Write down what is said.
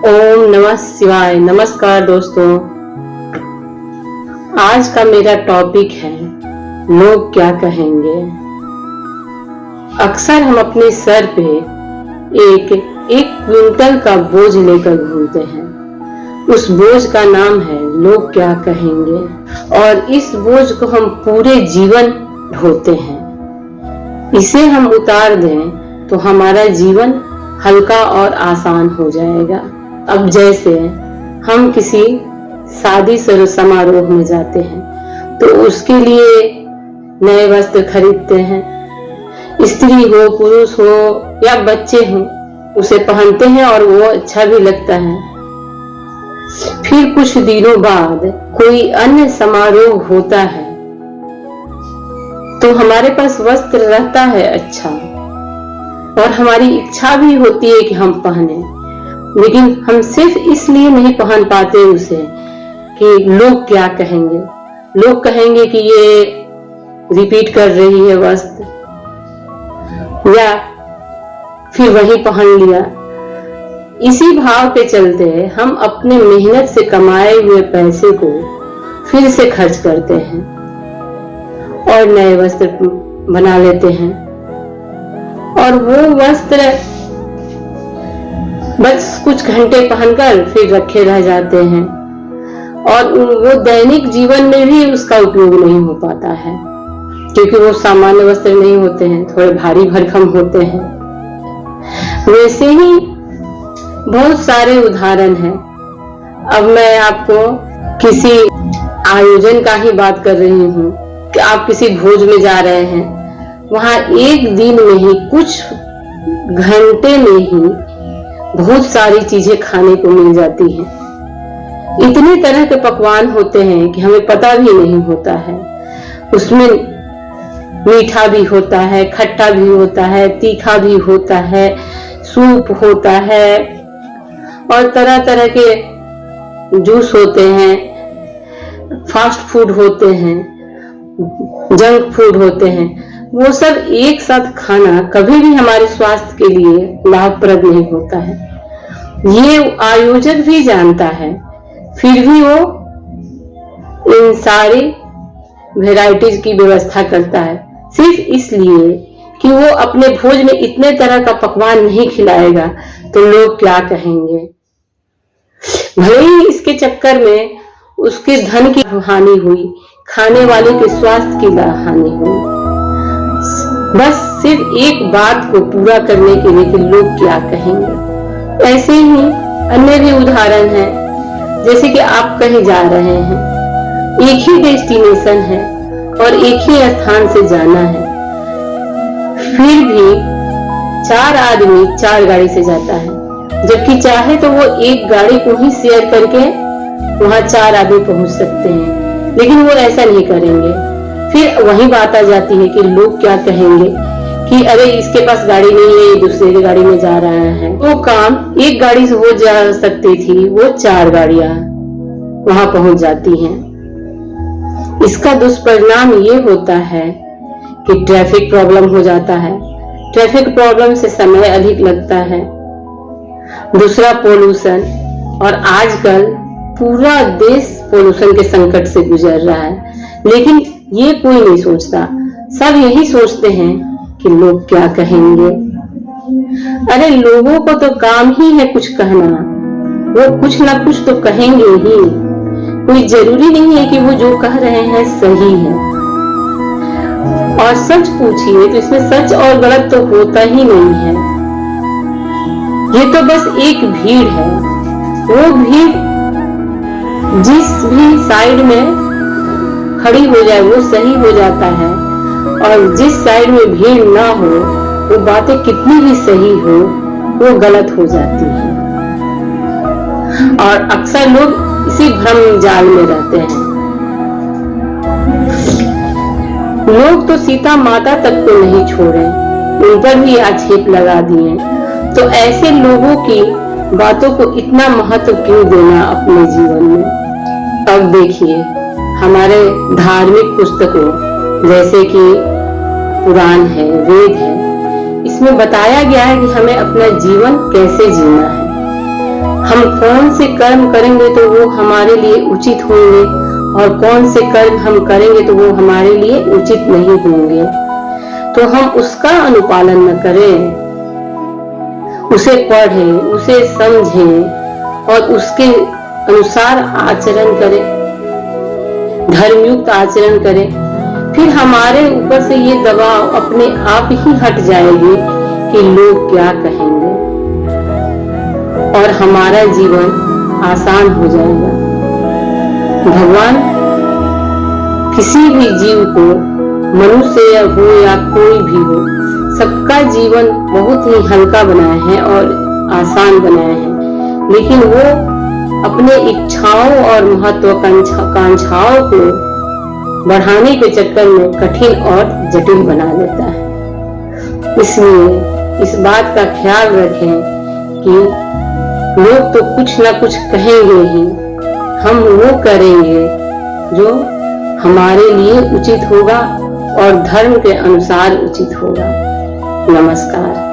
ओम नमः शिवाय। नमस्कार दोस्तों, आज का मेरा टॉपिक है लोग क्या कहेंगे। अक्सर हम अपने सर पे एक क्विंटल का बोझ लेकर घूमते हैं। उस बोझ का नाम है लोग क्या कहेंगे, और इस बोझ को हम पूरे जीवन ढोते हैं। इसे हम उतार दें तो हमारा जीवन हल्का और आसान हो जाएगा। अब जैसे हम किसी शादी समारोह में जाते हैं तो उसके लिए नए वस्त्र खरीदते हैं। स्त्री हो, पुरुष हो या बच्चे हो, उसे पहनते हैं और वो अच्छा भी लगता है। फिर कुछ दिनों बाद कोई अन्य समारोह होता है तो हमारे पास वस्त्र रहता है अच्छा, और हमारी इच्छा भी होती है कि हम पहने, लेकिन हम सिर्फ इसलिए नहीं पहन पाते उसे कि लोग क्या कहेंगे। लोग कहेंगे कि ये रिपीट कर रही है वस्त्र, या फिर वही पहन लिया। इसी भाव के चलते हम अपने मेहनत से कमाए हुए पैसे को फिर से खर्च करते हैं और नए वस्त्र बना लेते हैं, और वो वस्त्र बस कुछ घंटे पहनकर फिर रखे रह जाते हैं, और वो दैनिक जीवन में भी उसका उपयोग नहीं हो पाता है, क्योंकि वो सामान्य वस्त्र नहीं होते हैं, थोड़े भारी भरकम होते हैं। वैसे ही बहुत सारे उदाहरण हैं। अब मैं आपको किसी आयोजन का ही बात कर रही हूँ कि आप किसी भोज में जा रहे हैं, वहां एक दिन में ही, कुछ घंटे में ही बहुत सारी चीजें खाने को मिल जाती हैं। इतने तरह के पकवान होते हैं कि हमें पता भी नहीं होता है। उसमें मीठा भी होता है, खट्टा भी होता है, तीखा भी होता है, सूप होता है, और तरह तरह के जूस होते हैं, फास्ट फूड होते हैं, जंक फूड होते हैं। वो सब एक साथ खाना कभी भी हमारे स्वास्थ्य के लिए लाभप्रद नहीं होता है। ये आयोजक भी जानता है, फिर भी वो इन सारी वैरायटीज की व्यवस्था करता है, सिर्फ इसलिए कि वो अपने भोज में इतने तरह का पकवान नहीं खिलाएगा तो लोग क्या कहेंगे। भले ही इसके चक्कर में उसके धन की हानि हुई, खाने वाले के स्वास्थ्य की हानि हुई, बस सिर्फ एक बात को पूरा करने के लिए कि लोग क्या कहेंगे। ऐसे ही अन्य भी उदाहरण हैं, जैसे कि आप कहीं जा रहे हैं, एक ही डेस्टिनेशन है और एक ही स्थान से जाना है, फिर भी 4 आदमी 4 गाड़ी से जाता है, जबकि चाहे तो वो एक गाड़ी को ही शेयर करके वहां 4 आदमी पहुंच सकते हैं, लेकिन वो ऐसा नहीं करेंगे। फिर वही बात आ जाती है कि लोग क्या कहेंगे कि अरे इसके पास गाड़ी नहीं है, ये दूसरे की गाड़ी में जा रहा है। वो काम एक गाड़ी से हो जा सकती थी, वो 4 गाड़ियां वहां पहुंच जाती हैं। इसका दुष्परिणाम ये होता है कि ट्रैफिक प्रॉब्लम हो जाता है। ट्रैफिक प्रॉब्लम से समय अधिक लगता है। दूसरा पोल्यूशन, और आजकल पूरा देश पोल्यूशन के संकट से गुजर रहा है, लेकिन ये कोई नहीं सोचता। सब यही सोचते हैं कि लोग क्या कहेंगे। अरे लोगों को तो काम ही है कुछ कहना, वो कुछ ना कुछ तो कहेंगे ही। कोई जरूरी नहीं है कि वो जो कह रहे हैं सही है। और सच पूछिए तो इसमें सच और गलत तो होता ही नहीं है। ये तो बस एक भीड़ है। वो भीड़ जिस भी साइड में खड़ी हो जाए वो सही हो जाता है, और जिस साइड में भीड़ ना हो, वो बातें कितनी भी सही हो, वो गलत हो जाती है। और अक्सर लोग इसी भ्रम जाल में रहते हैं। लोग तो सीता माता तक को नहीं छोड़े, उन पर भी आक्षेप लगा दिए। तो ऐसे लोगों की बातों को इतना महत्व क्यों देना अपने जीवन में। अब देखिए, हमारे धार्मिक पुस्तकों जैसे कि पुराण है, वेद है, इसमें बताया गया है कि हमें अपना जीवन कैसे जीना है। हम कौन से कर्म करेंगे तो वो हमारे लिए उचित होंगे और कौन से कर्म हम करेंगे तो वो हमारे लिए उचित नहीं होंगे, तो हम उसका अनुपालन न करें, उसे पढ़ें, उसे समझें और उसके अनुसार आचरण करें, धर्मयुक्त आचरण करें, फिर हमारे ऊपर से ये दबाव अपने आप ही हट जाएगी कि लोग क्या कहेंगे और हमारा जीवन आसान हो जाएगा। भगवान किसी भी जीव को, मनुष्य हो या कोई भी हो, सबका जीवन बहुत ही हल्का बनाए हैं और आसान बनाए हैं, लेकिन वो अपने इच्छाओं और महत्वाकांक्षाओं को बढ़ाने के चक्कर में कठिन और जटिल बना देता है। इसलिए इस बात का ख्याल रखें कि लोग तो कुछ ना कुछ कहेंगे ही, हम वो करेंगे जो हमारे लिए उचित होगा और धर्म के अनुसार उचित होगा। नमस्कार।